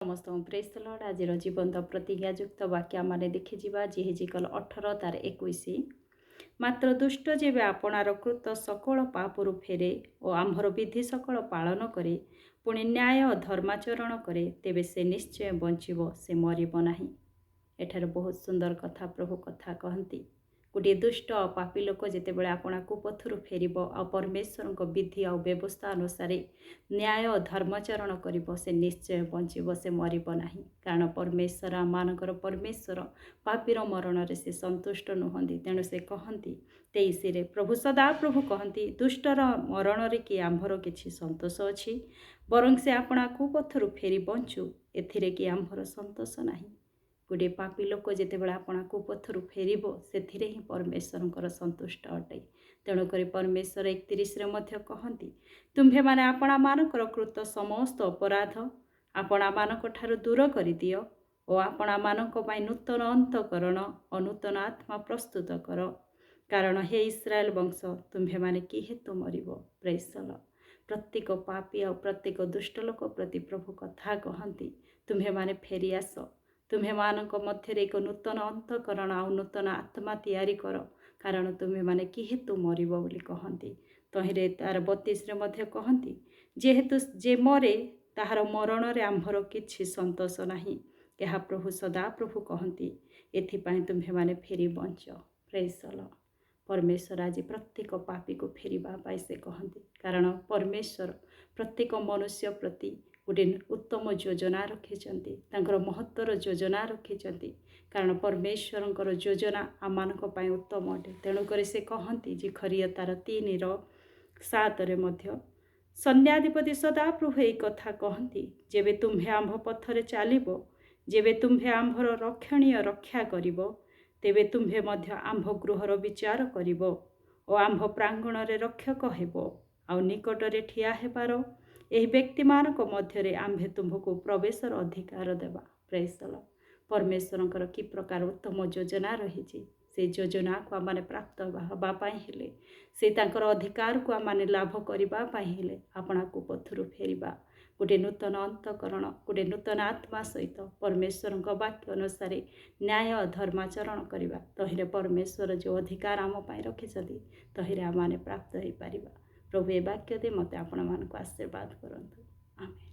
समस्त praise the Lord. आज जीवंत प्रतिज्ञायुक्त वाक्य आम देखिजा जिहेजिकल 18 तार 21। मात्र दुष्ट जेबे आपणार कृत सकल पापरु फेरे और आम्भर विधि सकल पालन करे पुणी न्याय धर्माचरण करे तेबे से निश्चय बंचिब, से मरिब नाही। एठार बहुत सुंदर कथा प्रभु कथा कहती। गोटे दुष्ट पापी लोक जिते बड़े आपणा कुपथरु फेरिब आ परमेश्वर विधि आ व्यवस्था अनुसार न्याय धर्माचरण करिब, से निश्चय बंचिब, से मरिब नाही। कारण परमेश्वर आमानकर परमेश्वर पापीर मरण रे से संतुष्ट नुहंती। तेणु से कहती 23 रे प्रभु सदा प्रभु कहती दुष्टर मरण रे कि आम्भर किछि संतोष अछि, बरं से आपणा कुपथरु फेरी बंचु एथिरे कि आम्भर संतोष नाही। गोटे पापी लोक जितेबाला आपणा कुपथरु फेरिब सेथिरे ही परमेश्वर संतुष्ट अटे। तेणुक परमेश्वर 31 रे मध्य कहती तुम्भे माने आपणा मानकर कृत समस्त अपराध आपणा मानक ठारु दूर करि दियो और आपणा मानक पई नूतन अंतकरण अनूतन आत्मा प्रस्तुत कर। कारण हे इस्राएल वंश तुम्भे माने कि हेतु मरिब। Praise the Lord. प्रत्येक पापी और प्रत्येक दुष्ट लोक प्रति प्रभु कथा कहती तुम्भे माने फेरी आस, तुम्हें मानक मध्य एक नूतन अंतकरण आ नूतन आत्मा तैयारी कर। कारण तुम्हें माने कि हेतु मरिब बोली कहती। तहिरे तार 32 रे मध्य कहती जेहेतु जे मरे ताहार मरण रे आम्भर किछि संतोष नाही। यह प्रभु सदा प्रभु कहती एथिपाई तुम्हें माने फेरी बंच। Praise the Lord. परमेश्वर आज प्रत्येक पापी को फेरिबा पाई से कहती। कारण परमेश्वर प्रत्येक मनुष्य प्रति गोटे उत्तम योजना रखिंट, महत्वर योजना रखिंट। कारण परमेश्वर योजना आम उत्तम अटे। तेणुक से कहती जी खरीय तार 3:7 सन्याधिपति सदा प्रभु यही कथा कहती जेबे तुम्हें आंभ पथरे चलिब, जेबे तुम्हें आंभर रक्षणीय रक्षा करिब, तेबे तुम्हें मध्य आंभ गृहर विचार करिब और आंभ प्रांगण रे रक्षक हेब आ निकटरे ठिया हेबार यही व्यक्ति मानक मध्य आंभे तुम्हको प्रवेशर अधिकार देवा। Praise the Lord. परमेश्वर कि प्रकार उत्तम योजना रही से योजना को आम प्राप्त हाँपाई हेले से तांकर अधिकार को आम लाभ करने आपणा कुपथरु फेरिबा गोटे नूतन अंतकरण गोटे नूतन आत्मा सहित परमेश्वर वाक्य अनुसार न्याय धर्माचरण करवा। तहिरे परमेश्वर जो अधिकार आम रखिंट तहिरे आम प्राप्त हो पार। प्रभु ए वाक्य दे मत आपण मानक आशीर्वाद करंतु। आमेन।